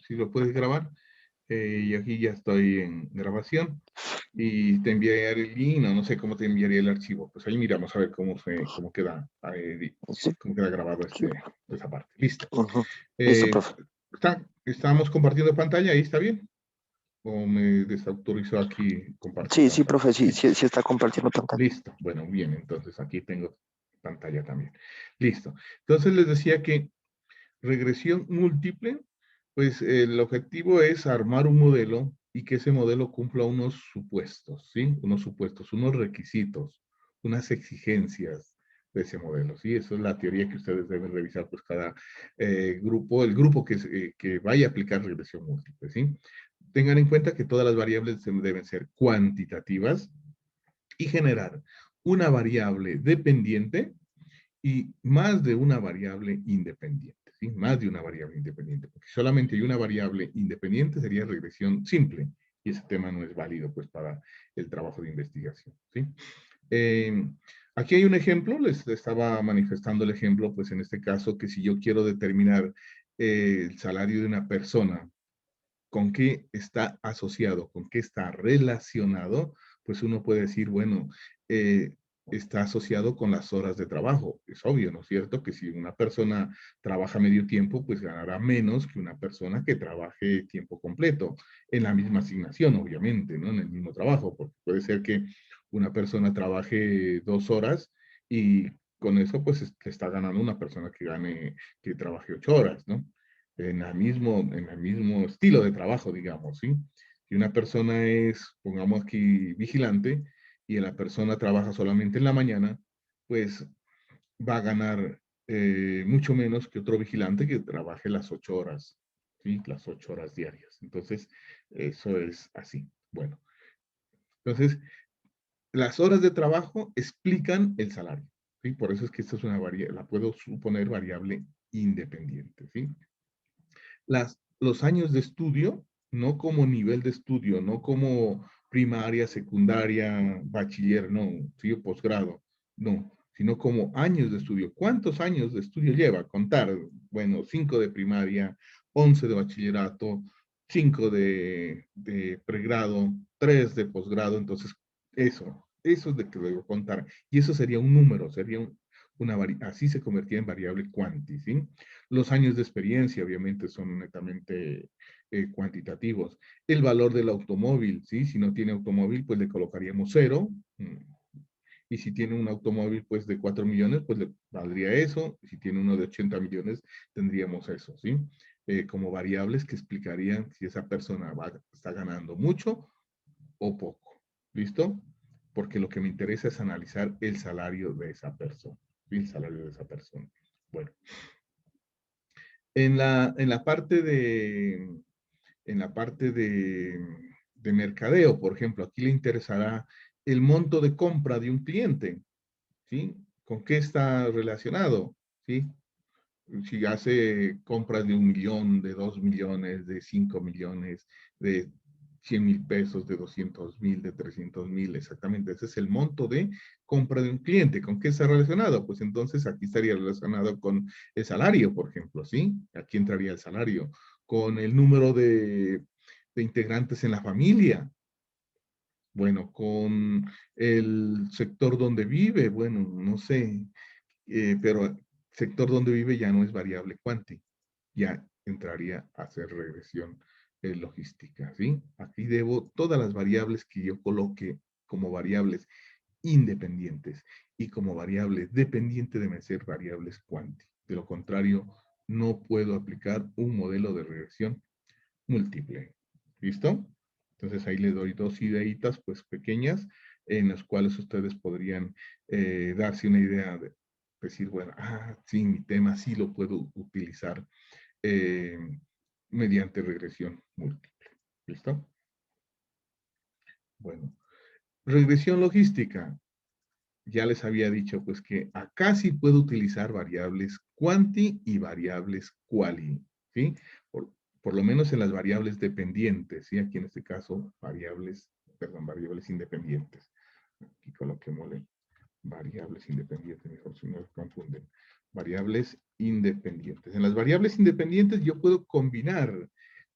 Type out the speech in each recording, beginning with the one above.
si lo puedes grabar. Y aquí ya estoy en grabación. Y te enviaré el link, no sé cómo te enviaría el archivo. Pues ahí miramos a ver Sí, cómo queda grabado sí. esa parte. Listo. Ujú. Listo, Eh, profe. estamos compartiendo pantalla, ahí está bien. ¿O me desautorizó aquí compartir Sí, sí, pantalla? profe, sí, Sí. sí, sí está compartiendo pantalla. Listo. Bueno, bien, entonces aquí tengo pantalla también. Listo. Entonces les decía que regresión múltiple, pues el objetivo es armar un modelo y que ese modelo cumpla unos supuestos, ¿sí? Unos supuestos, unos requisitos, unas exigencias de ese modelo, ¿sí? Esa es la teoría que ustedes deben revisar, pues cada grupo, el grupo que vaya a aplicar regresión múltiple, ¿sí? Tengan en cuenta que todas las variables deben ser cuantitativas y generar una variable dependiente y más de una variable independiente, ¿sí? Más de una variable independiente, porque solamente hay una variable independiente sería regresión simple, y ese tema no es válido, pues, para el trabajo de investigación, ¿sí? Eh, aquí hay un ejemplo, les estaba manifestando el ejemplo, pues, en este caso, que si yo quiero determinar el salario de una persona, con qué está asociado, con qué está relacionado, pues uno puede decir, bueno, eh, está asociado con las horas de trabajo. Es obvio, ¿no es cierto? Que si una persona trabaja medio tiempo, pues ganará menos que una persona que trabaje tiempo completo, en la misma asignación, obviamente, ¿no? En el mismo trabajo, porque puede ser que una persona trabaje 2 horas y con eso, pues, está ganando una persona que trabaje 8 horas, ¿no? En el mismo estilo de trabajo, digamos, ¿sí? Si una persona es, pongamos aquí, vigilante y la persona trabaja solamente en la mañana, pues va a ganar mucho menos que otro vigilante que trabaje las 8 horas, ¿sí? Las 8 horas diarias. Entonces, eso es así. Bueno, entonces, las horas de trabajo explican el salario, ¿sí? Por eso es que esta es una variable, la puedo suponer variable independiente, ¿sí? Los años de estudio, no como nivel de estudio, no como primaria, secundaria, bachiller, no, sí, posgrado, no, sino como años de estudio. ¿Cuántos años de estudio lleva? Contar, bueno, 5 de primaria, 11 de bachillerato, 5 de pregrado, 3 de posgrado, entonces eso es de que debo contar. Y eso sería un número, sería así se convertía en variable cuanti, ¿sí? Los años de experiencia, obviamente, son netamente cuantitativos. El valor del automóvil, ¿sí? Si no tiene automóvil, pues le colocaríamos 0. Y si tiene un automóvil, pues de 4 millones, pues le valdría eso. Si tiene uno de 80 millones, tendríamos eso, ¿sí? Como variables que explicarían si esa persona está ganando mucho o poco. ¿Listo? Porque lo que me interesa es analizar el salario de esa persona. ¿Sí? El salario de esa persona. Bueno, en la parte de mercadeo, por ejemplo, aquí le interesará el monto de compra de un cliente, ¿sí? ¿Con qué está relacionado? ¿Sí? Si hace compras de 1 millón, de 2 millones, de 5 millones, de 100,000 pesos, de 200,000, de 300,000, exactamente. Ese es el monto de compra de un cliente. ¿Con qué está relacionado? Pues entonces aquí estaría relacionado con el salario, por ejemplo, ¿sí? Aquí entraría el salario. Con el número de integrantes en la familia. Bueno, con el sector donde vive, bueno, no sé, pero sector donde vive ya no es variable cuanti, ya entraría a ser regresión logística, ¿sí? Aquí debo todas las variables que yo coloque como variables independientes y como variable dependiente deben ser variables cuanti. De lo contrario, no puedo aplicar un modelo de regresión múltiple. ¿Listo? Entonces ahí le doy 2 ideitas pues pequeñas en las cuales ustedes podrían darse una idea de decir, bueno, sí, mi tema sí lo puedo utilizar eh, mediante regresión múltiple. ¿Listo? Bueno, regresión logística. Ya les había dicho pues que acá sí puedo utilizar variables quanti y variables quali, ¿sí? Por lo menos en las variables dependientes, ¿sí? Aquí en este caso variables independientes. Aquí coloquémosle variables independientes, mejor si no se confunden. Variables independientes. En las variables independientes yo puedo combinar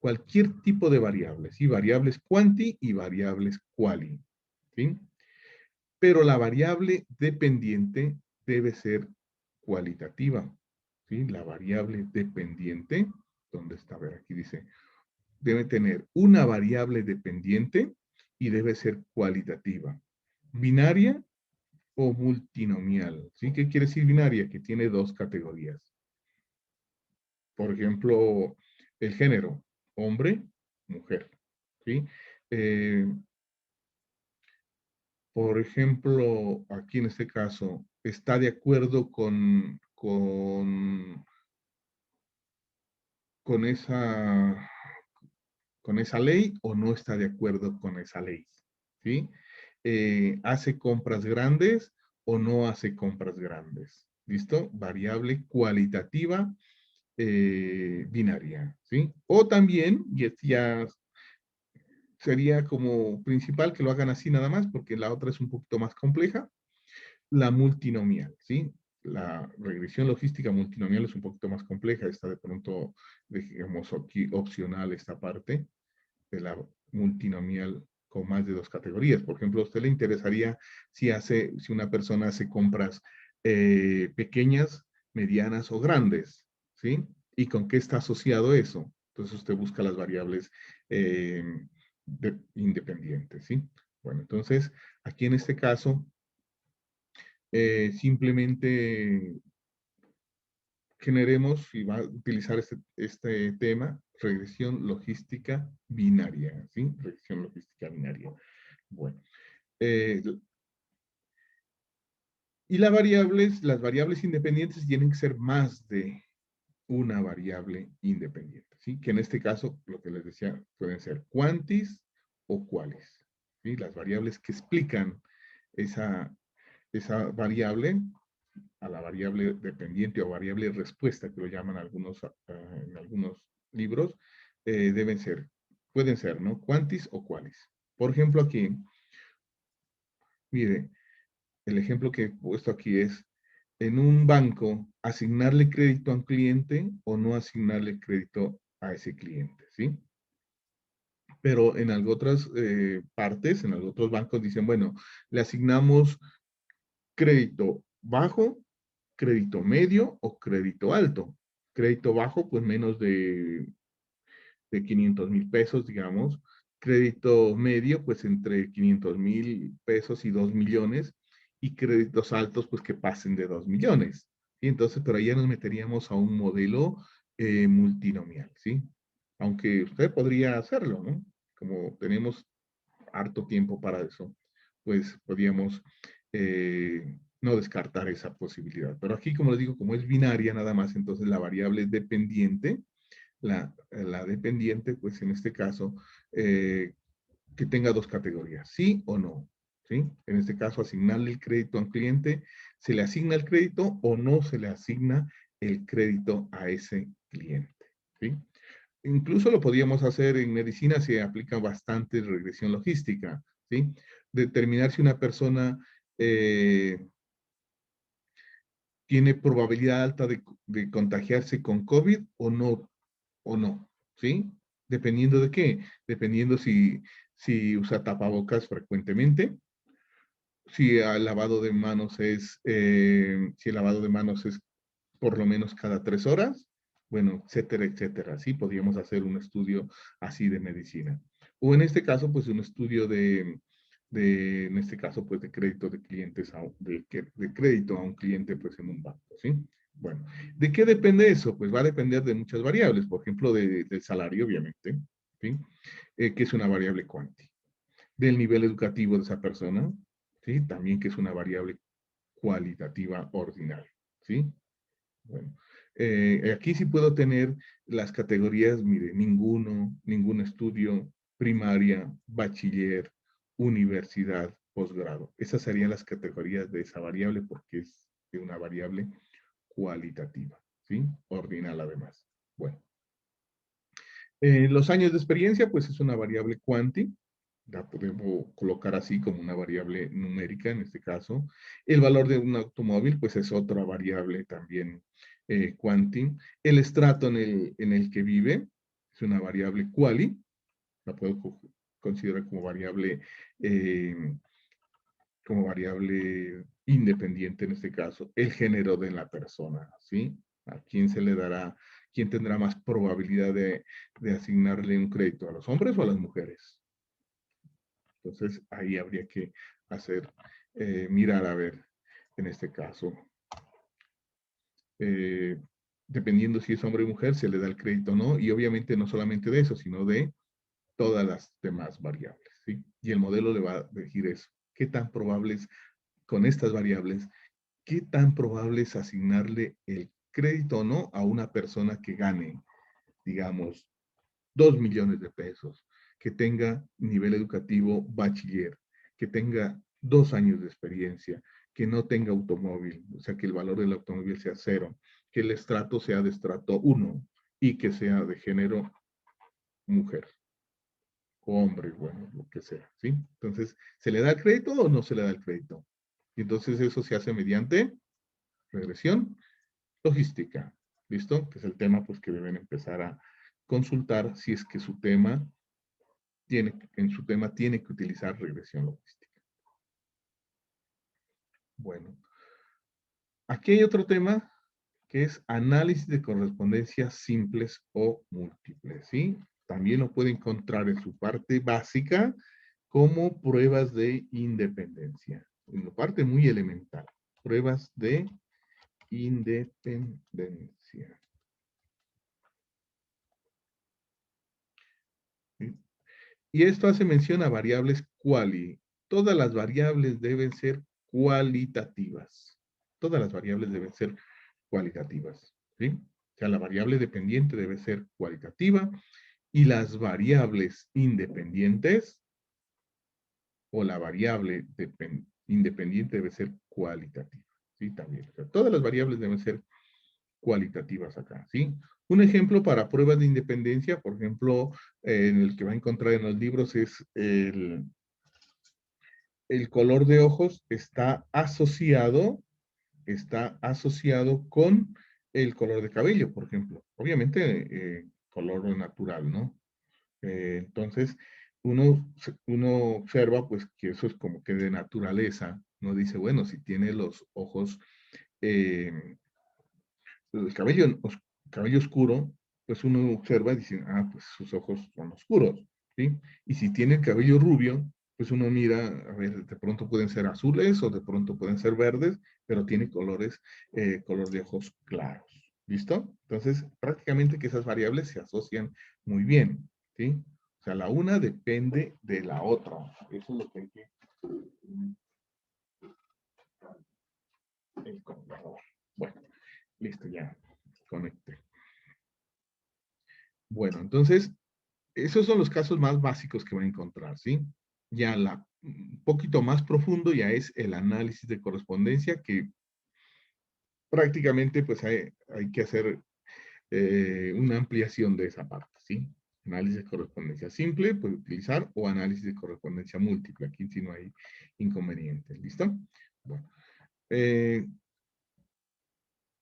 cualquier tipo de variables, ¿sí? Variables quanti y variables quali, ¿sí? Pero la variable dependiente debe ser cualitativa, ¿sí? La variable dependiente, ¿dónde está? A ver, aquí dice, debe tener una variable dependiente y debe ser cualitativa. Binaria o multinomial, ¿sí? ¿Qué quiere decir binaria? Que tiene dos categorías. Por ejemplo, el género, hombre, mujer, ¿sí? Eh, por ejemplo, aquí en este caso, ¿está de acuerdo con esa ley o no está de acuerdo con esa ley? ¿Sí? ¿Hace compras grandes o no hace compras grandes? ¿Listo? Variable cualitativa binaria, ¿sí? O también, y este ya sería como principal que lo hagan así nada más, porque la otra es un poquito más compleja, la multinomial, ¿sí? La regresión logística multinomial es un poquito más compleja, está de pronto, digamos, aquí opcional esta parte de la multinomial con más de dos categorías. Por ejemplo, a usted le interesaría si una persona hace compras pequeñas, medianas o grandes, ¿sí? ¿Y con qué está asociado eso? Entonces usted busca las variables eh, independientes, ¿sí? Bueno, entonces, aquí en este caso, simplemente generemos y va a utilizar este tema, regresión logística binaria, ¿sí? Regresión logística binaria. Bueno, eh, y las variables independientes tienen que ser más de una variable independiente, ¿sí? Que en este caso, lo que les decía, pueden ser quantis o cuales, ¿sí? Las variables que explican esa variable a la variable dependiente o variable respuesta, que lo llaman en algunos libros, pueden ser, ¿no? Quantis o cuales. Por ejemplo, aquí, mire, el ejemplo que he puesto aquí es, en un banco, asignarle crédito a un cliente o no asignarle crédito a ese cliente, ¿sí? Pero en otras partes, en otros bancos dicen, bueno, le asignamos crédito bajo, crédito medio o crédito alto. Crédito bajo, pues menos de 500 mil pesos, digamos. Crédito medio, pues entre 500 mil pesos y 2 millones. Y créditos altos, pues que pasen de 2 millones. Y entonces, pero ahí ya nos meteríamos a un modelo multinomial, ¿sí? Aunque usted podría hacerlo, ¿no? Como tenemos harto tiempo para eso, pues podríamos no descartar esa posibilidad. Pero aquí, como les digo, como es binaria nada más, entonces la variable es dependiente. La dependiente, pues en este caso, que tenga dos categorías, sí o no. ¿Sí? En este caso, asignarle el crédito a un cliente, se le asigna el crédito o no se le asigna el crédito a ese cliente. ¿Sí? Incluso lo podríamos hacer en medicina, se aplica bastante regresión logística, ¿sí? Determinar si una persona tiene probabilidad alta de contagiarse con COVID o no, ¿sí? Dependiendo de qué, dependiendo si usa tapabocas frecuentemente, si el lavado de manos si el lavado de manos es por lo menos cada 3 horas, bueno, etcétera, etcétera. Sí, podríamos hacer un estudio así de medicina. O en este caso, pues un estudio en este caso, pues de crédito de clientes, de crédito a un cliente, pues en un banco, ¿sí? Bueno, ¿de qué depende eso? Pues va a depender de muchas variables, por ejemplo, del salario, obviamente, ¿sí? Que es una variable cuántica, del nivel educativo de esa persona, ¿sí? También que es una variable cualitativa ordinaria, ¿sí? Bueno, aquí sí puedo tener las categorías, mire, ningún estudio, primaria, bachiller, universidad, posgrado. Esas serían las categorías de esa variable porque es de una variable cualitativa, ¿sí? Ordinal además. Bueno, los años de experiencia, pues es una variable cuanti, la podemos colocar así como una variable numérica en este caso. El valor de un automóvil, pues es otra variable también quanti. El estrato en el que vive, es una variable quali, la puedo considerar como variable independiente en este caso, el género de la persona, ¿sí? ¿A quién se le dará, quién tendrá más probabilidad de asignarle un crédito, a los hombres o a las mujeres? Entonces, ahí habría que hacer, mirar a ver, en este caso, eh, dependiendo si es hombre o mujer, se le da el crédito o no, y obviamente no solamente de eso, sino de todas las demás variables, ¿sí? Y el modelo le va a decir eso, qué tan probable es, con estas variables, qué tan probable es asignarle el crédito o no a una persona que gane, digamos, 2 millones de pesos, que tenga nivel educativo bachiller, que tenga 2 años de experiencia, que no tenga automóvil, o sea, que el valor del automóvil sea 0, que el estrato sea de estrato 1 y que sea de género mujer, hombre, bueno, lo que sea, ¿sí? Entonces, ¿se le da el crédito o no se le da el crédito? Y entonces eso se hace mediante regresión logística, ¿listo? Que es el tema pues que deben empezar a consultar si es que su tema en su tema tiene que utilizar regresión logística. Bueno, aquí hay otro tema que es análisis de correspondencias simples o múltiples, ¿sí? También lo puede encontrar en su parte básica como pruebas de independencia. En la parte muy elemental, pruebas de independencia. ¿Sí? Y esto hace mención a variables quali. Todas las variables deben ser cualitativas. Todas las variables deben ser cualitativas, ¿sí? O sea, la variable dependiente debe ser cualitativa y las variables independientes o la variable independiente debe ser cualitativa, ¿sí? También. O sea, todas las variables deben ser cualitativas acá, ¿sí? Un ejemplo para pruebas de independencia, por ejemplo, en el que va a encontrar en los libros es el color de ojos está asociado con el color de cabello, por ejemplo. Obviamente, color natural, ¿no? Entonces, uno observa, pues, que eso es como que de naturaleza, ¿no? Dice, bueno, si tiene los ojos, eh, el cabello oscuro, pues uno observa y dice, ah, pues sus ojos son oscuros, ¿sí? Y si tiene el cabello rubio, pues uno mira, a ver, de pronto pueden ser azules o de pronto pueden ser verdes, pero tiene color de ojos claros, ¿listo? Entonces, prácticamente que esas variables se asocian muy bien, ¿sí? O sea, la una depende de la otra. Eso es lo que hay que... El controlador. Bueno, listo, ya conecté. Bueno, entonces, esos son los casos más básicos que va a encontrar, ¿sí? Ya un poquito más profundo ya es el análisis de correspondencia, que prácticamente pues hay que hacer una ampliación de esa parte, ¿sí? Análisis de correspondencia simple puede utilizar o análisis de correspondencia múltiple, aquí sí no hay inconveniente, ¿listo? Bueno, eh,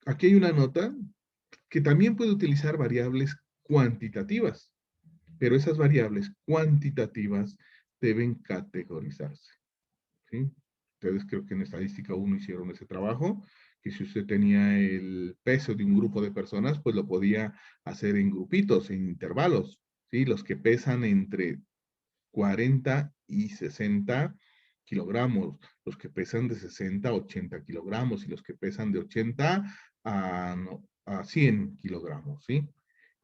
aquí hay una nota que también puede utilizar variables cuantitativas, pero esas variables cuantitativas deben categorizarse, ¿sí? Ustedes creo que en estadística 1 hicieron ese trabajo, que si usted tenía el peso de un grupo de personas, pues lo podía hacer en grupitos, en intervalos, ¿sí? Los que pesan entre 40 y 60 kilogramos, los que pesan de 60 a 80 kilogramos y los que pesan de 80 a 100 kilogramos, ¿sí?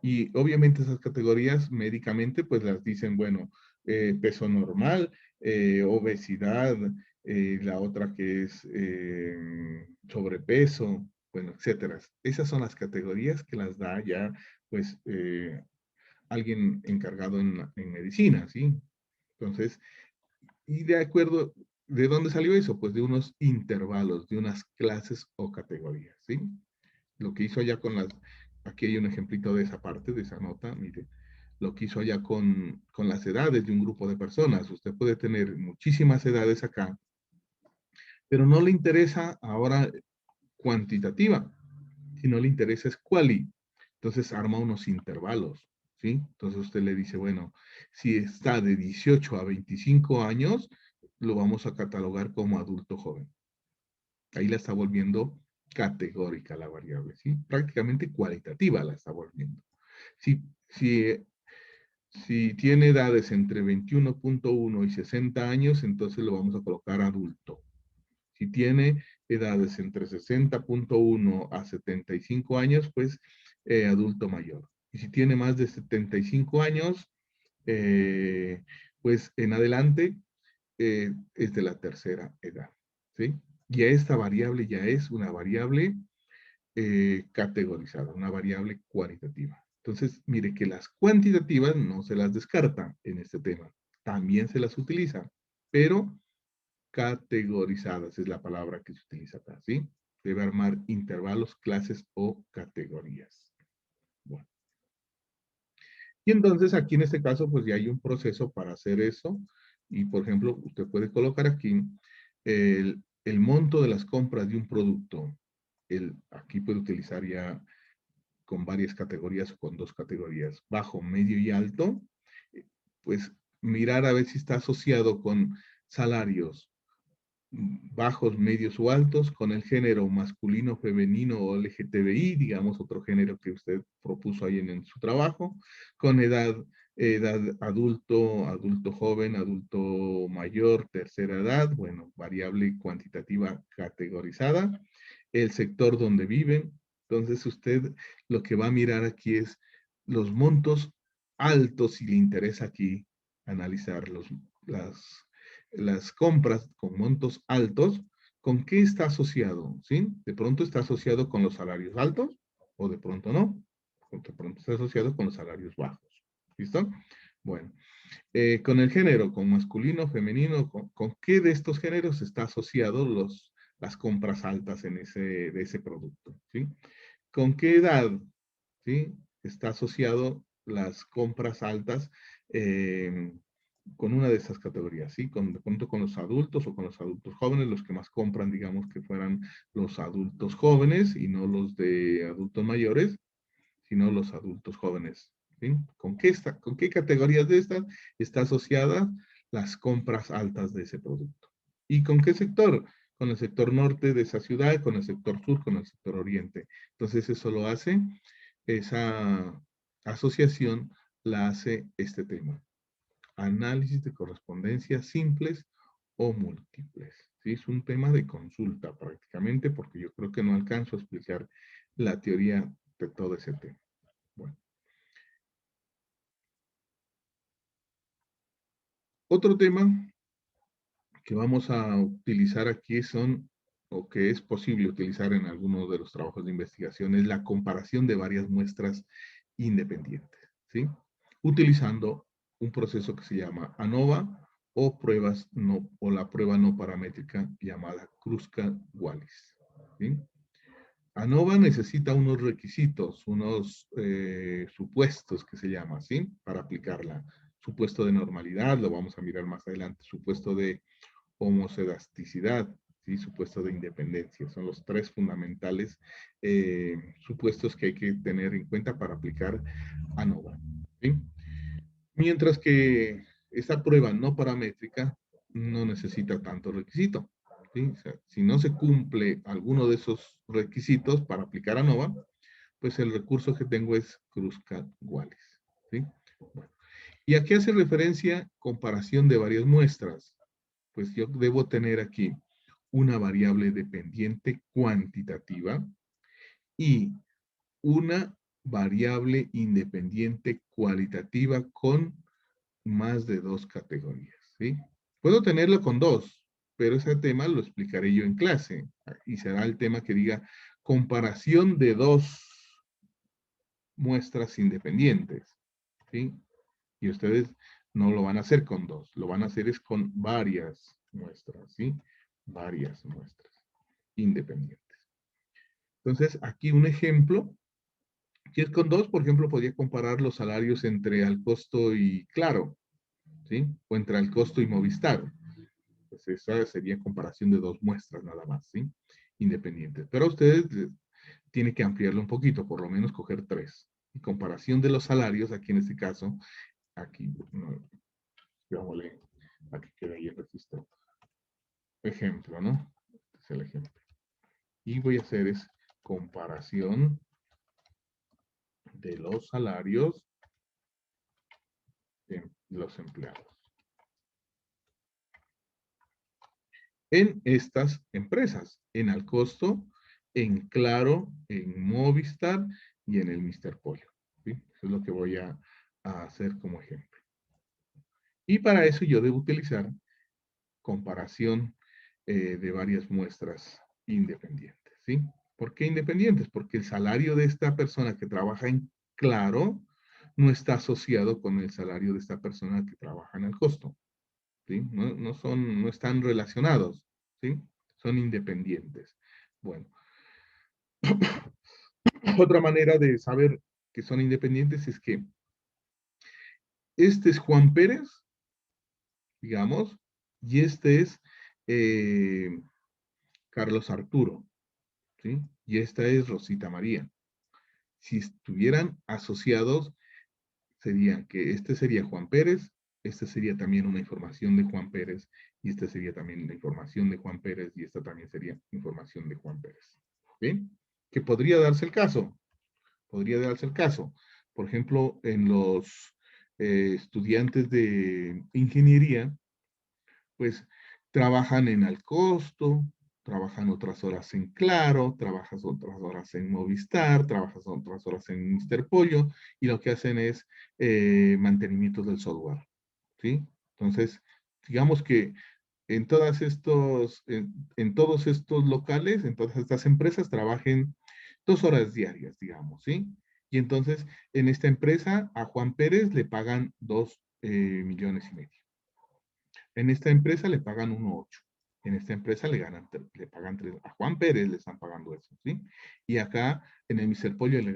Y obviamente esas categorías médicamente pues las dicen, bueno, peso normal, obesidad, la otra que es sobrepeso, bueno, etcétera. Esas son las categorías que las da ya pues alguien encargado en medicina, ¿sí? Entonces, y de acuerdo, ¿de dónde salió eso? Pues de unos intervalos, de unas clases o categorías, ¿sí? Lo que hizo allá aquí hay un ejemplito de esa parte, de esa nota, mire, lo que hizo allá con las edades de un grupo de personas. Usted puede tener muchísimas edades acá, pero no le interesa ahora cuantitativa, sino le interesa es quali. Entonces arma unos intervalos, ¿sí? Entonces usted le dice, bueno, si está de 18 a 25 años, lo vamos a catalogar como adulto joven. Ahí la está volviendo categórica la variable, ¿sí? Prácticamente cualitativa la está volviendo. Si, si, si tiene edades entre 21.1 y 60 años, entonces lo vamos a colocar adulto. Si tiene edades entre 60.1 a 75 años, pues adulto mayor. Y si tiene más de 75 años, pues en adelante es de la tercera edad, ¿sí? Y esta variable ya es una variable categorizada, una variable cualitativa. Entonces, mire que las cuantitativas no se las descarta en este tema, también se las utiliza, pero categorizadas es la palabra que se utiliza acá, ¿sí? Debe armar intervalos, clases o categorías. Bueno. Y entonces aquí en este caso, pues ya hay un proceso para hacer eso. Y por ejemplo, usted puede colocar aquí el monto de las compras de un producto. Aquí puede utilizar ya con varias categorías o con dos categorías, bajo, medio y alto. Pues mirar a ver si está asociado con salarios bajos, medios o altos, con el género masculino, femenino o LGTBI, digamos otro género que usted propuso ahí en su trabajo, con edad adulto, adulto joven, adulto mayor, tercera edad, bueno, variable cuantitativa categorizada, el sector donde viven. Entonces usted lo que va a mirar aquí es los montos altos, si le interesa aquí analizar las compras con montos altos, ¿con qué está asociado? ¿Sí? De pronto está asociado con los salarios altos o de pronto no. De pronto está asociado con los salarios bajos. ¿Listo? Bueno, con el género, con masculino, femenino, ¿con qué de estos géneros está asociado las compras altas de ese producto? ¿Sí? ¿Con qué edad? ¿Sí? Está asociado las compras altas con una de esas categorías, ¿sí? De pronto con los adultos o con los adultos jóvenes, los que más compran, digamos que fueran los adultos jóvenes y no los de adultos mayores, sino los adultos jóvenes, ¿sí? ¿Con qué categorías de estas está asociada las compras altas de ese producto? ¿Y con qué sector? Con el sector norte de esa ciudad, con el sector sur, con el sector oriente. Entonces eso lo hace, esa asociación la hace este tema. Análisis de correspondencias simples o múltiples. ¿Sí? Es un tema de consulta prácticamente porque yo creo que no alcanzo a explicar la teoría de todo ese tema. Bueno. Otro tema que vamos a utilizar aquí o que es posible utilizar en algunos de los trabajos de investigación, es la comparación de varias muestras independientes, ¿sí? Utilizando un proceso que se llama ANOVA o o la prueba no paramétrica llamada Kruskal-Wallis, ¿sí? ANOVA necesita unos requisitos, unos supuestos que se llama, ¿sí? Para aplicarla. Supuesto de normalidad, lo vamos a mirar más adelante. Supuesto de homocedasticidad, ¿sí? Supuesto de independencia. Son los tres fundamentales supuestos que hay que tener en cuenta para aplicar ANOVA, ¿sí? Mientras que esta prueba no paramétrica no necesita tanto requisito. ¿Sí? O sea, si no se cumple alguno de esos requisitos para aplicar ANOVA, pues el recurso que tengo es Kruskal-Wallis. ¿Sí? Bueno. ¿Y a qué hace referencia comparación de varias muestras? Pues yo debo tener aquí una variable dependiente cuantitativa y una variable independiente cualitativa con más de dos categorías, ¿sí? Puedo tenerlo con dos, pero ese tema lo explicaré yo en clase y será el tema que diga comparación de dos muestras independientes, ¿sí? Y ustedes no lo van a hacer con dos, lo van a hacer es con varias muestras, ¿sí? Varias muestras independientes. Entonces, aquí un ejemplo, si es con dos, por ejemplo, podría comparar los salarios entre al costo y Claro, ¿sí? O entre al costo y Movistar. Pues esa sería comparación de dos muestras nada más, ¿sí? Independientes. Pero ustedes tienen que ampliarlo un poquito, por lo menos coger tres. y comparación de los salarios, aquí en este caso, aquí, no, digámosle, aquí queda ahí el registro. Ejemplo, ¿no? Este es el ejemplo. Y voy a hacer es comparación de los salarios de los empleados en estas empresas, en Alcosto, en Claro, en Movistar y en el Mr. Pollo. ¿Sí? Eso es lo que voy a hacer como ejemplo. Y para eso yo debo utilizar comparación de varias muestras independientes. ¿Sí? ¿Por qué independientes? Porque el salario de esta persona que trabaja en Claro no está asociado con el salario de esta persona que trabaja en el costo. ¿Sí? No están relacionados. ¿Sí? Son independientes. Bueno, otra manera de saber que son independientes es que este es Juan Pérez, digamos, y este es eh, Carlos Arturo, ¿sí? Y esta es Rosita María. Si estuvieran asociados, serían que este sería Juan Pérez, este sería también una información de Juan Pérez, y esta sería también la información de Juan Pérez, y esta también sería información de Juan Pérez. ¿Sí? Que podría darse el caso, podría darse el caso. Por ejemplo, en los estudiantes de ingeniería, pues trabajan en al costo, trabajan otras horas en Claro, trabajas otras horas en Movistar, trabajas otras horas en Mr. Pollo, y lo que hacen es mantenimiento del software, ¿sí? Entonces, digamos que en todos estos locales, en todas estas empresas, trabajen 2 horas diarias, digamos, ¿sí? Y entonces, en esta empresa, a Juan Pérez le pagan 2,5 millones. En esta empresa le pagan 1,8. En esta empresa le pagan 3. A Juan Pérez le están pagando eso, ¿sí? Y acá en el Mr. Pollo le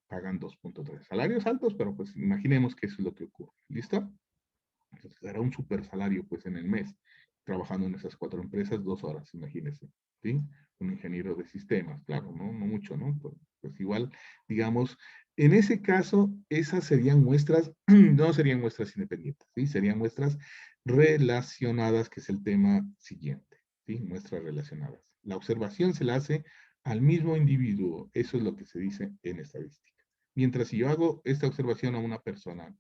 pagan 2,3. Salarios altos, pero pues imaginemos que eso es lo que ocurre. ¿Listo? Entonces era un super salario pues en el mes, trabajando en esas 4 empresas 2 horas, imagínense, ¿sí? Un ingeniero de sistemas, claro, no mucho, ¿no? Pues igual, digamos, en ese caso, esas serían muestras, no serían muestras independientes, ¿sí? Serían muestras relacionadas, que es el tema siguiente, ¿sí? Muestras relacionadas. La observación se la hace al mismo individuo, eso es lo que se dice en estadística. Mientras si yo hago esta observación a una persona,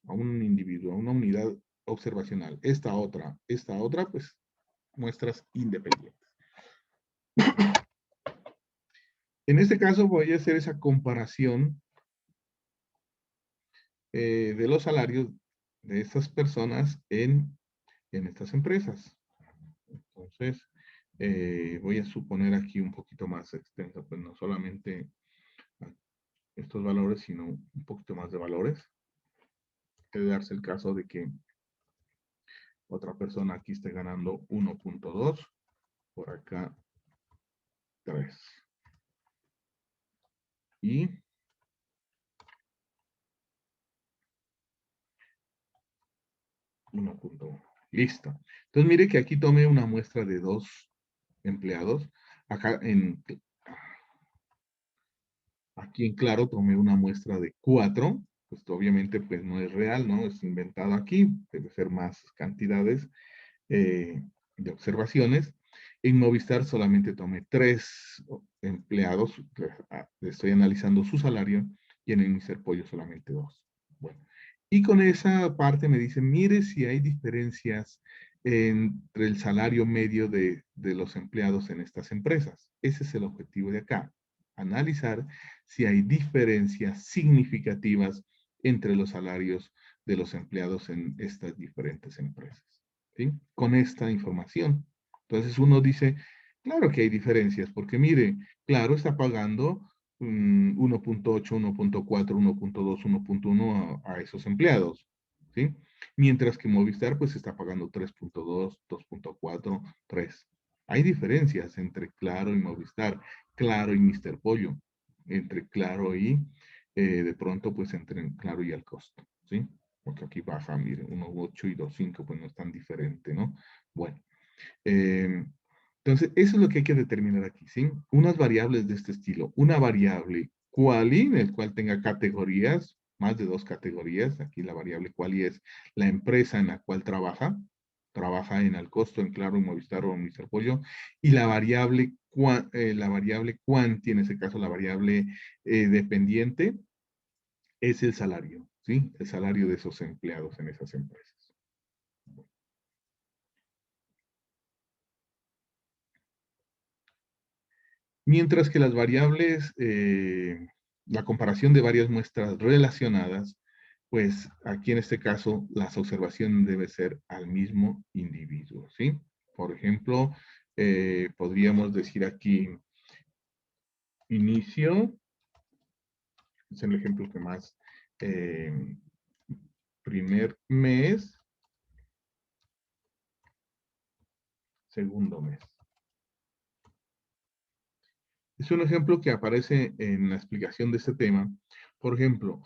a un individuo, a una unidad observacional, esta otra, pues muestras independientes. En este caso voy a hacer esa comparación de los salarios de estas personas en estas empresas. Entonces, voy a suponer aquí un poquito más extenso, pues no solamente estos valores, sino un poquito más de valores. Debe darse el caso de que otra persona aquí esté ganando 1,2, por acá 3. Y 1,1. Listo. Entonces mire que aquí tomé una muestra de 2 empleados. Aquí en Claro tomé una muestra de 4. Pues obviamente pues no es real, ¿no? Es inventado aquí. Debe ser más cantidades de observaciones. En Movistar solamente tomé 3 empleados. Estoy analizando su salario. Y en el Mr. Pollo solamente 2. Bueno. Y con esa parte me dicen, mire si hay diferencias entre el salario medio de los empleados en estas empresas. Ese es el objetivo de acá. Analizar si hay diferencias significativas entre los salarios de los empleados en estas diferentes empresas. ¿Sí? Con esta información. Entonces uno dice, claro que hay diferencias, porque mire, claro, está pagando 1,8, 1,4, 1,2, 1,1 a esos empleados, ¿sí? Mientras que Movistar pues está pagando 3,2, 2,4, 3. Hay diferencias entre Claro y Movistar, Claro y Mr. Pollo, entre Claro y de pronto pues entre Claro y al costo, ¿sí? Porque aquí baja, miren, 1,8 y 2,5 pues no es tan diferente, ¿no? Bueno, entonces eso es lo que hay que determinar aquí, ¿sí? Unas variables de este estilo, una variable quali, en el cual tenga categorías, más de 2 categorías. Aquí la variable quali es la empresa en la cual trabaja en Alcosto, en Claro, en Movistar o en Mr. Pollo, y la variable quanti, en ese caso la variable dependiente, es el salario, ¿sí? El salario de esos empleados en esas empresas. Mientras que las variables, la comparación de varias muestras relacionadas, pues aquí en este caso las observaciones debe ser al mismo individuo, ¿sí? Por ejemplo, podríamos decir aquí inicio, es el ejemplo que más, primer mes, segundo mes. Es un ejemplo que aparece en la explicación de este tema. Por ejemplo,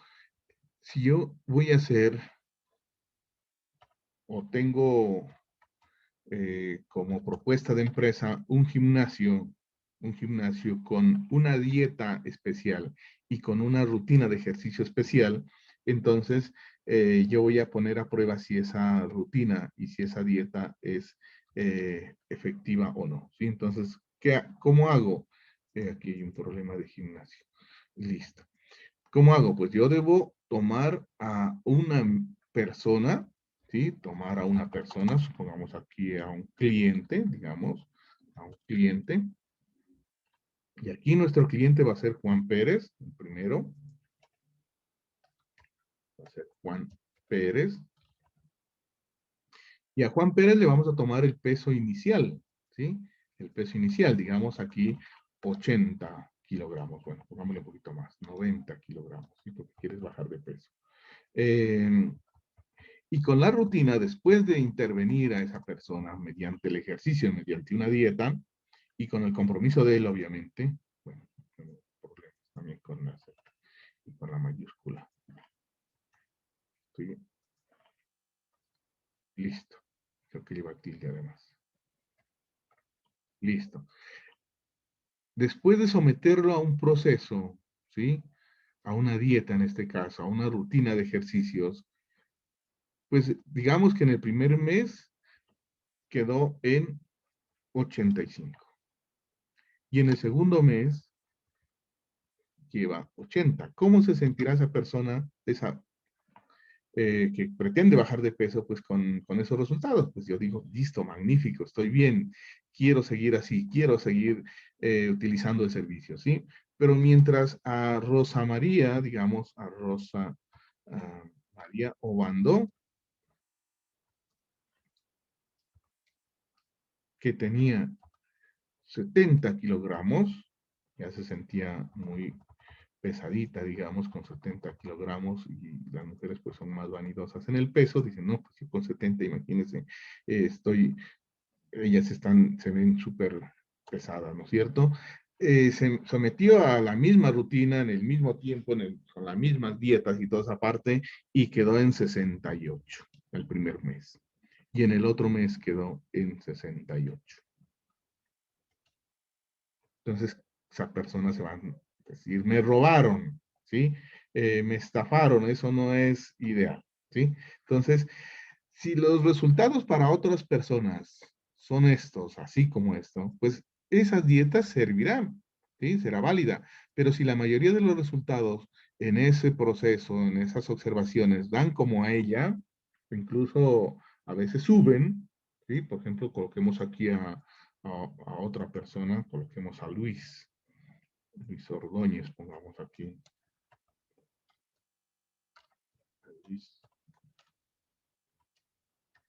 si yo voy a hacer o tengo como propuesta de empresa un gimnasio con una dieta especial y con una rutina de ejercicio especial, entonces yo voy a poner a prueba si esa rutina y si esa dieta es efectiva o no. ¿Sí? Entonces, ¿cómo hago? Aquí hay un problema de gimnasio. Listo. ¿Cómo hago? Pues yo debo tomar a una persona, ¿sí? Tomar a una persona, supongamos aquí a un cliente, digamos, a un cliente. Y aquí nuestro cliente va a ser Juan Pérez, el primero. Va a ser Juan Pérez. Y a Juan Pérez le vamos a tomar el peso inicial, ¿sí? El peso inicial, digamos aquí 80 kilogramos. Bueno, pongámosle un poquito más, 90 kilogramos, ¿sí? Porque quieres bajar de peso. Y con la rutina, después de intervenir a esa persona mediante el ejercicio, mediante una dieta, y con el compromiso de él, obviamente, bueno, tengo problemas también con la Z y con la mayúscula. ¿Sí? Listo. Creo que lleva tilde además. Listo. Después de someterlo a un proceso, ¿sí? A una dieta en este caso, a una rutina de ejercicios, pues digamos que en el primer mes quedó en 85. Y en el segundo mes lleva 80. ¿Cómo se sentirá esa persona que pretende bajar de peso pues con esos resultados? Pues yo digo, listo, magnífico, estoy bien, quiero seguir así, quiero seguir utilizando el servicio, ¿sí? Pero mientras a Rosa María, digamos, a Rosa María Obando, que tenía 70 kilogramos, ya se sentía muy pesadita, digamos, con 70 kilogramos, y las mujeres pues son más vanidosas en el peso, dicen, no, pues yo con 70, imagínense, ellas se ven súper pesadas, ¿no es cierto? Se sometió a la misma rutina en el mismo tiempo, con las mismas dietas y toda esa parte, y quedó en 68 el primer mes. Y en el otro mes quedó en 68. Entonces, esa persona se va a decir, me robaron, ¿sí? Me estafaron, eso no es ideal, ¿sí? Entonces, si los resultados para otras personas son estos, así como esto, pues esas dietas servirán, ¿sí? Será válida. Pero si la mayoría de los resultados en ese proceso, en esas observaciones, dan como a ella, incluso a veces suben, ¿sí? Por ejemplo, coloquemos aquí a otra persona, coloquemos a Luis Ordóñez, pongamos aquí. Luis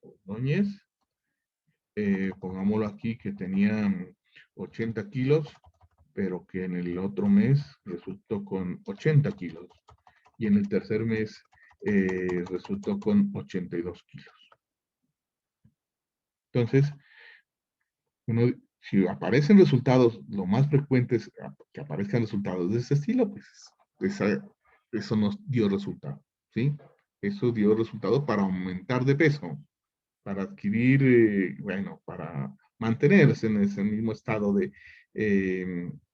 Ordóñez. Pongámoslo aquí que tenía 80 kilos, pero que en el otro mes resultó con 80 kilos. Y en el tercer mes resultó con 82 kilos. Entonces, si aparecen resultados, lo más frecuente es que aparezcan resultados de ese estilo, pues eso nos dio resultado, ¿sí? Eso dio resultado para aumentar de peso, para adquirir, bueno, para mantenerse en ese mismo estado de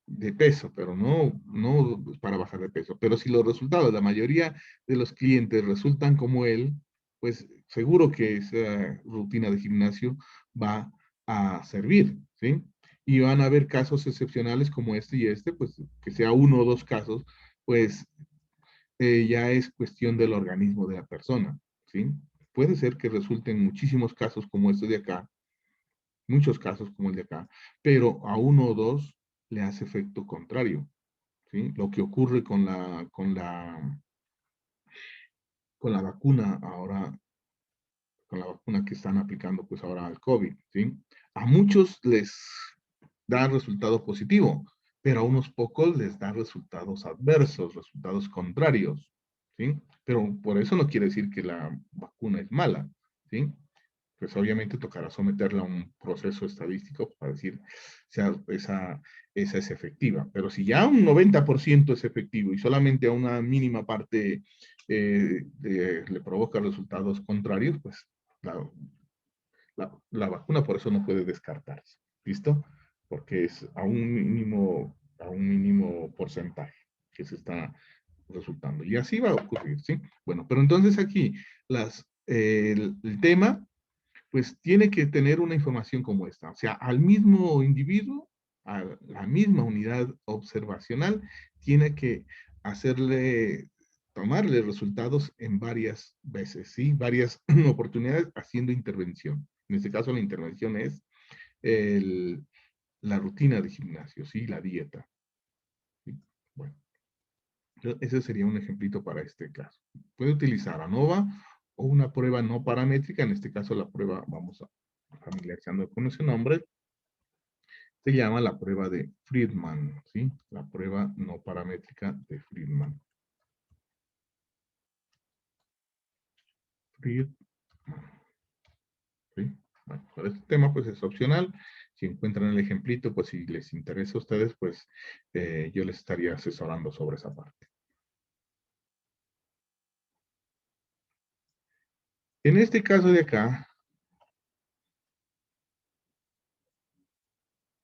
de peso, pero no para bajar de peso. Pero si los resultados, la mayoría de los clientes resultan como él, pues seguro que esa rutina de gimnasio va a servir, ¿sí? Y van a haber casos excepcionales como este y este, pues que sea uno o dos casos, pues ya es cuestión del organismo de la persona, ¿sí? Puede ser que resulten muchísimos casos como este de acá, muchos casos como el de acá, pero a uno o dos le hace efecto contrario, ¿sí? Lo que ocurre con la vacuna ahora, con la vacuna que están aplicando pues ahora al COVID, ¿sí? A muchos les da resultado positivo, pero a unos pocos les da resultados adversos, resultados contrarios, ¿sí? Pero por eso no quiere decir que la vacuna es mala, ¿sí? Pues obviamente tocará someterla a un proceso estadístico para decir si esa es efectiva. Pero si ya un 90% es efectivo y solamente a una mínima parte le provoca resultados contrarios, pues la, la vacuna por eso no puede descartarse. ¿Listo? Porque es a un mínimo porcentaje que se está resultando. Y así va a ocurrir, ¿sí? Bueno, pero entonces aquí el tema pues tiene que tener una información como esta. O sea, al mismo individuo, a la misma unidad observacional, tiene que tomarle resultados en varias veces, ¿sí? Varias oportunidades haciendo intervención. En este caso, la intervención es el, la rutina de gimnasio, ¿sí? La dieta. ¿Sí? Bueno, ese sería un ejemplito para este caso. Puede utilizar ANOVA o una prueba no paramétrica. En este caso, la prueba, vamos a familiarizando con ese nombre, se llama la prueba de Friedman, ¿sí? La prueba no paramétrica de Friedman. Friedman, ¿sí? Bueno, para este tema pues es opcional. Si encuentran el ejemplito, pues si les interesa a ustedes, pues yo les estaría asesorando sobre esa parte. En este caso de acá,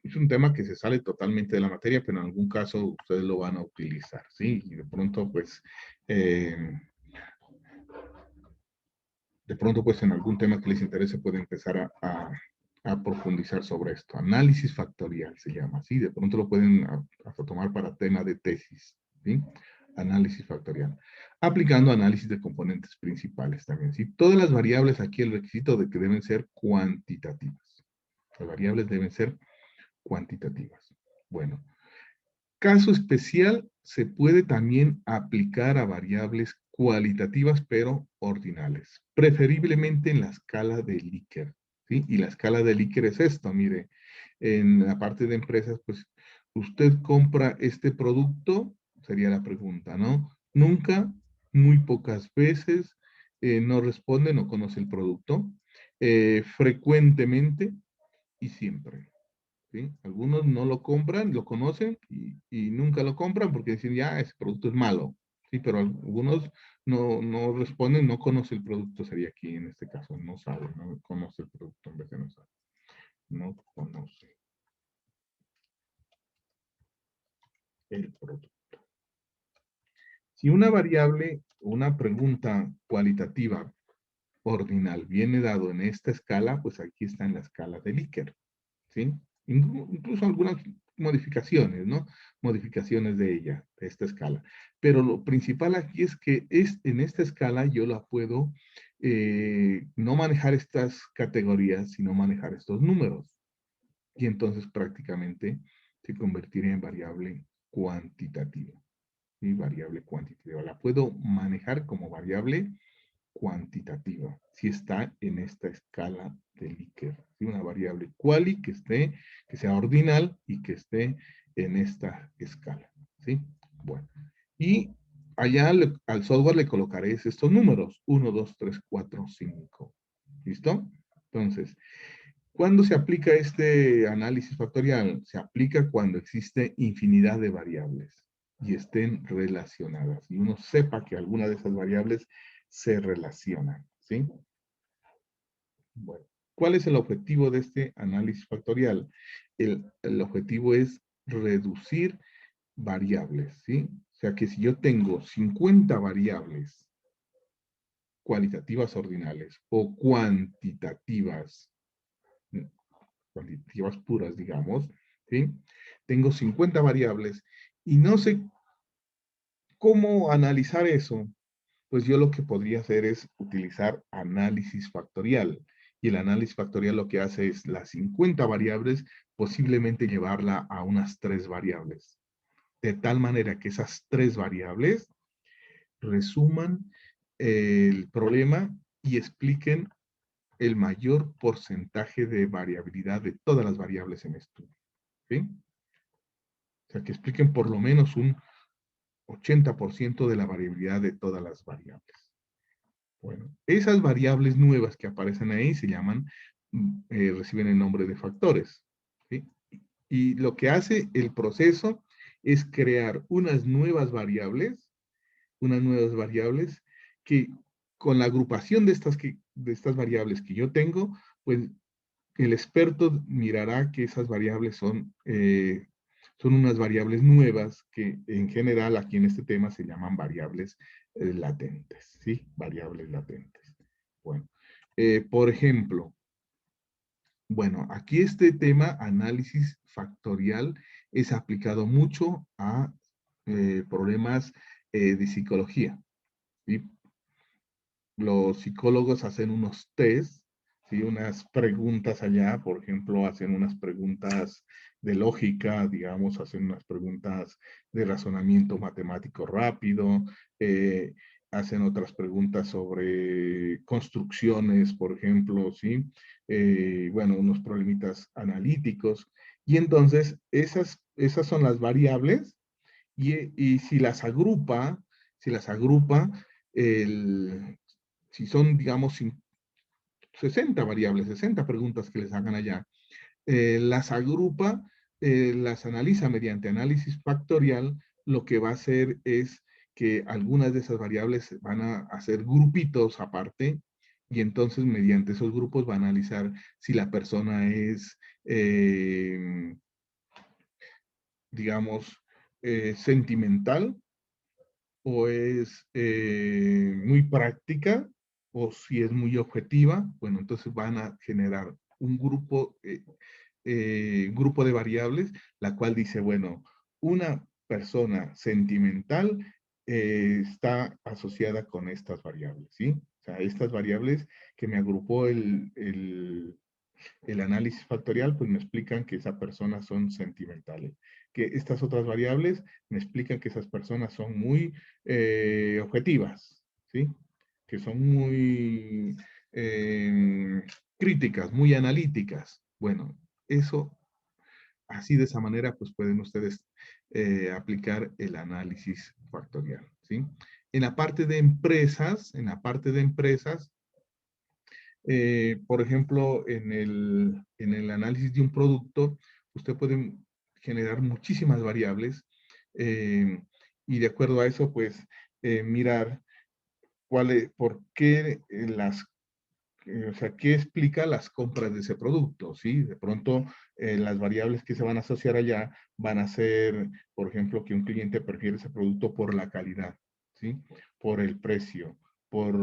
es un tema que se sale totalmente de la materia, pero en algún caso ustedes lo van a utilizar, ¿sí? Y de pronto, pues en algún tema que les interese puede empezar a profundizar sobre esto. Análisis factorial se llama, ¿sí? De pronto lo pueden hasta tomar para tema de tesis, ¿sí? Análisis factorial. Aplicando análisis de componentes principales también, ¿sí? Todas las variables aquí, el requisito de que deben ser cuantitativas. Las variables deben ser cuantitativas. Bueno, caso especial, se puede también aplicar a variables cualitativas, pero ordinales, preferiblemente en la escala de Likert, ¿sí? Y la escala de Likert es esto, mire, en la parte de empresas, pues, ¿usted compra este producto? Sería la pregunta, ¿no? Nunca, muy pocas veces, no responde, no conoce el producto, frecuentemente y siempre. ¿Sí? Algunos no lo compran, lo conocen y nunca lo compran porque dicen, ya, ese producto es malo. Sí, pero algunos no responden, no conoce el producto, sería aquí en este caso, no sabe, no conoce el producto en vez de no sabe. No conoce el producto. Si una variable, una pregunta cualitativa ordinal viene dado en esta escala, pues aquí está en la escala de Likert. ¿Sí? Incluso algunas modificaciones, ¿no? Modificaciones de ella, de esta escala. Pero lo principal aquí es que en esta escala yo la puedo no manejar estas categorías, sino manejar estos números. Y entonces prácticamente se convertiría en variable cuantitativa. ¿Sí? Variable cuantitativa. La puedo manejar como variable cuantitativa, si está en esta escala de Likert, ¿sí? Una variable quali que sea ordinal y que esté en esta escala, ¿sí? Bueno, y allá al software le colocaré estos números, 1, 2, 3, 4, 5, ¿listo? Entonces, ¿cuándo se aplica este análisis factorial? Se aplica cuando existe infinidad de variables y estén relacionadas. Y uno sepa que alguna de esas variables se relacionan, ¿sí? Bueno, ¿cuál es el objetivo de este análisis factorial? El objetivo es reducir variables, ¿sí? O sea que si yo tengo 50 variables cualitativas ordinales o cuantitativas puras, digamos, ¿sí? Tengo 50 variables y no sé cómo analizar eso. Pues yo lo que podría hacer es utilizar análisis factorial. Y el análisis factorial lo que hace es las 50 variables, posiblemente llevarla a unas 3 variables. De tal manera que esas 3 variables resuman el problema y expliquen el mayor porcentaje de variabilidad de todas las variables en estudio. ¿Sí? O sea, que expliquen por lo menos un 80% de la variabilidad de todas las variables. Bueno, esas variables nuevas que aparecen ahí se llaman, reciben el nombre de factores. ¿Sí? Y lo que hace el proceso es crear unas nuevas variables que con la agrupación de estas variables que yo tengo, pues el experto mirará que esas variables son unas variables nuevas que en general aquí en este tema se llaman variables latentes, ¿sí? Variables latentes. Bueno, por ejemplo, bueno, aquí este tema, análisis factorial, es aplicado mucho a problemas de psicología, ¿sí? Los psicólogos hacen unos test, ¿sí? Unas preguntas allá, por ejemplo, hacen unas preguntas de lógica, digamos, hacen unas preguntas de razonamiento matemático rápido, hacen otras preguntas sobre construcciones, por ejemplo, ¿sí? Bueno, unos problemitas analíticos. Y entonces, esas son las variables y si las agrupa, el, si son, digamos, 60 variables, 60 preguntas que les hagan allá, las agrupa, las analiza mediante análisis factorial, lo que va a hacer es que algunas de esas variables van a hacer grupitos aparte y entonces mediante esos grupos va a analizar si la persona es, digamos, sentimental o es muy práctica o si es muy objetiva, bueno, entonces van a generar grupo de variables, la cual dice, bueno, una persona sentimental está asociada con estas variables, ¿sí? O sea, estas variables que me agrupó el análisis factorial, pues me explican que esas personas son sentimentales. Que estas otras variables me explican que esas personas son muy objetivas, ¿sí? Que son muy críticas, muy analíticas. Bueno, eso, así de esa manera, pues pueden ustedes aplicar el análisis factorial, ¿sí? En la parte de empresas, por ejemplo, en el análisis de un producto, usted puede generar muchísimas variables eh, y de acuerdo a eso, pues, mirar por qué o sea, qué explica las compras de ese producto, ¿sí? De pronto, las variables que se van a asociar allá van a ser, por ejemplo, que un cliente prefiere ese producto por la calidad, ¿sí? Por el precio, por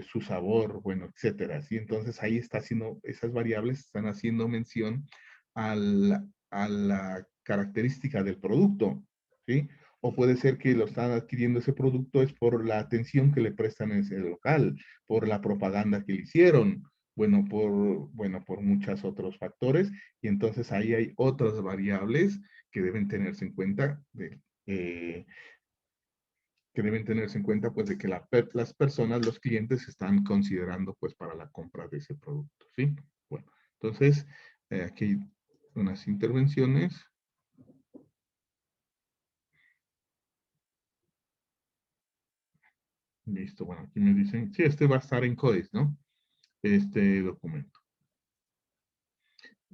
su sabor, bueno, etcétera, ¿sí? Entonces ahí esas variables están haciendo mención a la característica del producto, ¿sí? O puede ser que lo están adquiriendo ese producto es por la atención que le prestan en ese local, por la propaganda que le hicieron, bueno, por muchos otros factores, y entonces ahí hay otras variables que deben tenerse en cuenta, pues, de que las personas, los clientes, están considerando, pues, para la compra de ese producto, ¿sí? Bueno, entonces, aquí hay unas intervenciones. Listo, bueno, aquí me dicen, sí, este va a estar en CODES, ¿no? Este documento.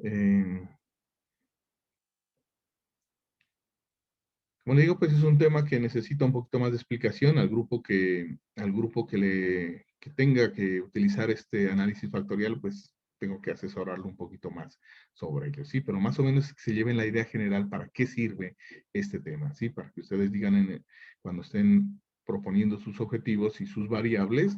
Eh, Como le digo, pues es un tema que necesita un poquito más de explicación al grupo que tenga que utilizar este análisis factorial, pues tengo que asesorarlo un poquito más sobre ello, ¿sí? Pero más o menos que se lleven la idea general para qué sirve este tema, ¿sí? Para que ustedes digan cuando estén proponiendo sus objetivos y sus variables,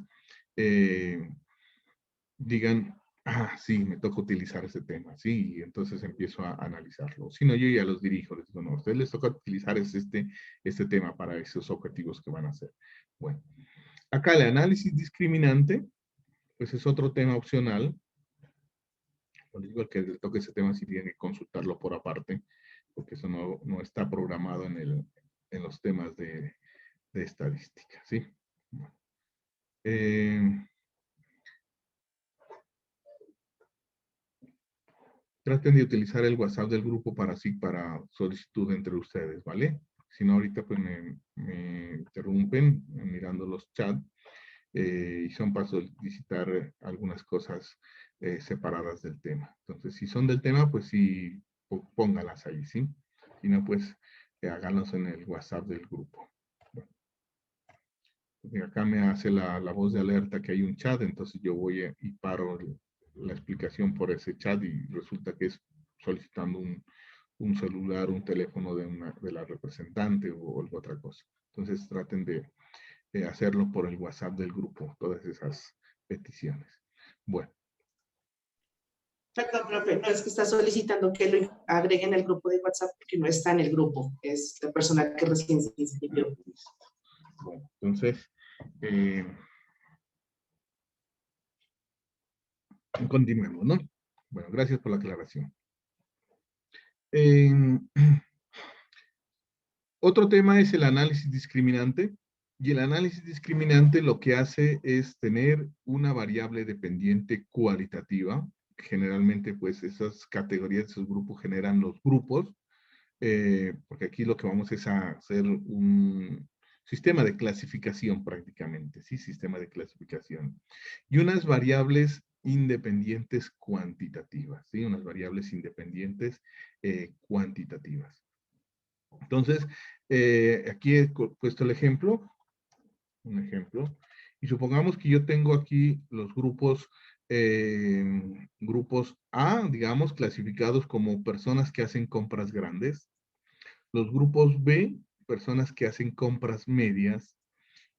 digan, ah, sí, me toca utilizar ese tema, sí, y entonces empiezo a analizarlo. Si no, yo ya los dirijo, les digo, no, a ustedes les toca utilizar este tema para esos objetivos que van a hacer. Bueno, acá el análisis discriminante, pues es otro tema opcional. Cuando digo que le toque ese tema, sí tiene que consultarlo por aparte, porque eso no está programado en los temas de estadística, ¿sí? Bueno, traten de utilizar el WhatsApp del grupo para solicitud entre ustedes, ¿vale? Si no, ahorita pues me interrumpen mirando los chats y son para solicitar algunas cosas separadas del tema. Entonces, si son del tema, pues sí, póngalas ahí, ¿sí? Si no, pues háganlos en el WhatsApp del grupo. Bueno, acá me hace la voz de alerta que hay un chat, entonces yo voy y paro la explicación por ese chat y resulta que es solicitando un celular, un teléfono de la representante o alguna otra cosa. Entonces traten de hacerlo por el WhatsApp del grupo, todas esas peticiones. Bueno. Perdón, profe, no es que está solicitando que lo agreguen al grupo de WhatsApp porque no está en el grupo, es la persona que recién se inscribió. Bueno, entonces, continuemos, ¿no? Bueno, gracias por la aclaración. Otro tema es el análisis discriminante. Y el análisis discriminante lo que hace es tener una variable dependiente cualitativa. Generalmente, pues, esas categorías, esos grupos generan los grupos. Porque aquí lo que vamos es a hacer un sistema de clasificación prácticamente, ¿sí? Sistema de clasificación. Y unas variables independientes cuantitativas, ¿sí? Unas variables independientes cuantitativas. Entonces, aquí he puesto el ejemplo, un ejemplo, y supongamos que yo tengo aquí los grupos A, digamos, clasificados como personas que hacen compras grandes, los grupos B, personas que hacen compras medias,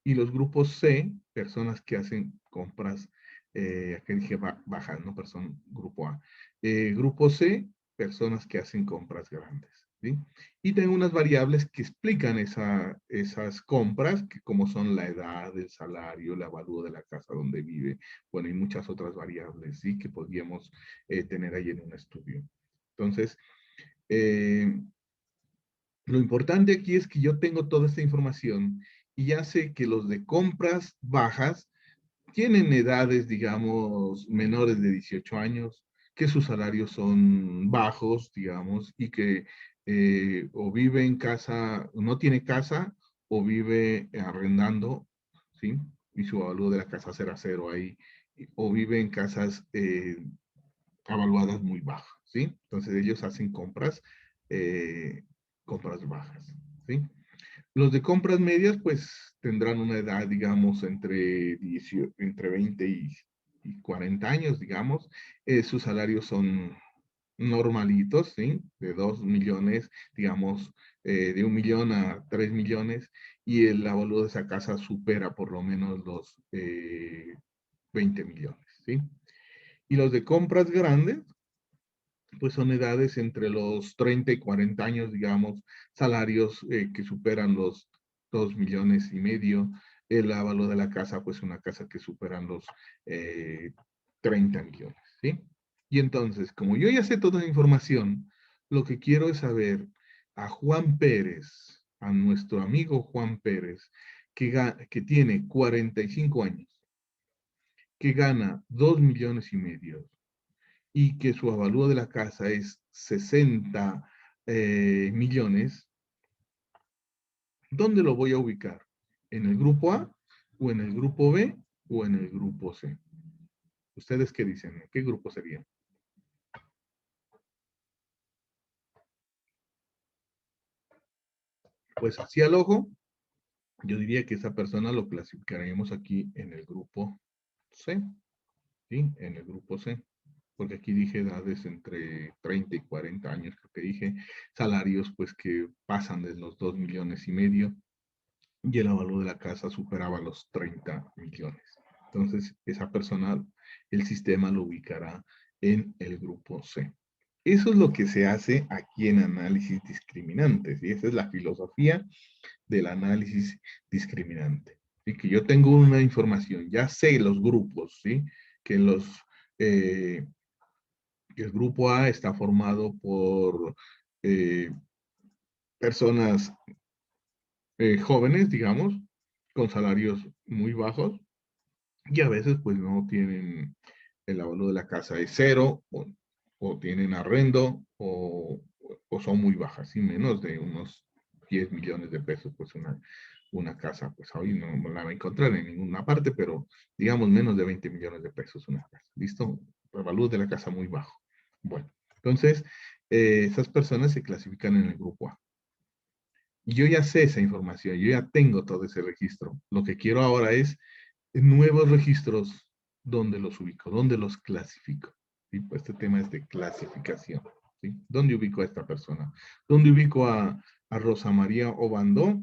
y los grupos C, personas que hacen compras, aquí dije bajas, ¿no? Grupo A. Grupo C, personas que hacen compras grandes, ¿sí? Y tengo unas variables que explican esas compras, que como son la edad, el salario, el avalúo de la casa donde vive, bueno, y muchas otras variables, ¿sí? Que podríamos tener ahí en un estudio. Entonces, lo importante aquí es que yo tengo toda esta información y ya sé que los de compras bajas tienen edades, digamos, menores de 18 años, que sus salarios son bajos, digamos, y que o vive en casa, no tiene casa, o vive arrendando, ¿sí? Y su avalúo de la casa será cero ahí, o vive en casas avaluadas muy bajas, ¿sí? Entonces ellos hacen compras bajas, ¿sí? Los de compras medias, pues tendrán una edad, digamos, entre 20 y 40 años, digamos. Sus salarios son normalitos, ¿sí? De 2 millones, digamos, de 1 millón a 3 millones, y el avalúo de esa casa supera por lo menos los 20 millones, ¿sí? Y los de compras grandes, pues son edades entre los 30 y 40 años, digamos, salarios que superan los 2 millones y medio, el avalo de la casa, pues una casa que superan los 30 millones, ¿sí? Y entonces, como yo ya sé toda la información, lo que quiero es saber a Juan Pérez, a nuestro amigo Juan Pérez, que tiene 45 años, que gana 2 millones y medio, y que su avalúo de la casa es 60 millones, ¿dónde lo voy a ubicar? ¿En el grupo A, o en el grupo B, o en el grupo C? ¿Ustedes qué dicen? ¿En qué grupo sería? Pues así al ojo, yo diría que esa persona lo clasificaríamos aquí en el grupo C, ¿sí? En el grupo C. porque aquí dije edades entre 30 y 40 años, creo que dije, salarios pues que pasan de los 2,5 millones y el avalúo de la casa superaba los 30 millones. Entonces, esa persona, el sistema lo ubicará en el grupo C. Eso es lo que se hace aquí en análisis discriminantes, y esa es la filosofía del análisis discriminante. Y que yo tengo una información, ya sé los grupos, ¿sí? Que que el grupo A está formado por personas jóvenes, digamos, con salarios muy bajos, y a veces pues no tienen, el avalúo de la casa es cero, o tienen arrendo, o son muy bajas, y menos de unos 10 millones de pesos, pues una casa, pues hoy no la va a encontrar en ninguna parte, pero digamos menos de 20 millones de pesos una casa. ¿Listo? El valor de la casa muy bajo. Bueno, entonces, esas personas se clasifican en el grupo A. Y yo ya sé esa información, yo ya tengo todo ese registro. Lo que quiero ahora es nuevos registros donde los ubico, donde los clasifico. ¿Sí? Pues este tema es de clasificación. ¿Sí? ¿Dónde ubico a esta persona? ¿Dónde ubico a Rosa María Obando?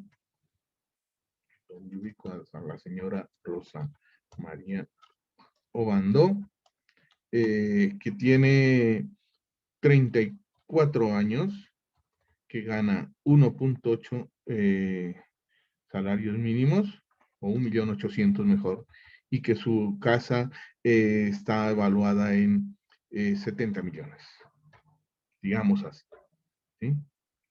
¿Dónde ubico a la señora Rosa María Obando? Que tiene 34 años, que gana 1.8 salarios mínimos, o 1.800.000 mejor, y que su casa está evaluada en 70 millones, digamos así, ¿sí?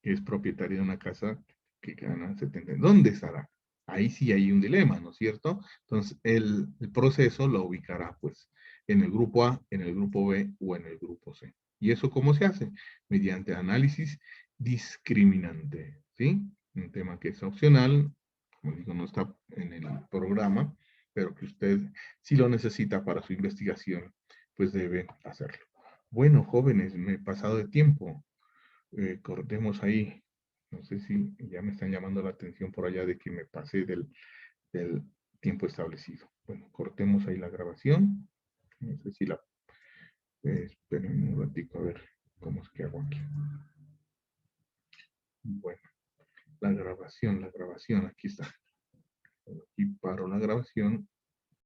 Que es propietario de una casa que gana 70. ¿Dónde estará? Ahí sí hay un dilema, ¿no es cierto? Entonces, el proceso lo ubicará, pues, en el grupo A, en el grupo B o en el grupo C. ¿Y eso cómo se hace? Mediante análisis discriminante, ¿sí? Un tema que es opcional, como digo, no está en el programa, pero que usted, si lo necesita para su investigación, pues debe hacerlo. Bueno, jóvenes, me he pasado de tiempo. Cortemos ahí. No sé si ya me están llamando la atención por allá de que me pasé del tiempo establecido. Bueno, cortemos ahí la grabación. No sé si la... esperen un ratito a ver cómo es que hago aquí. Bueno, la grabación, aquí está. Aquí paro la grabación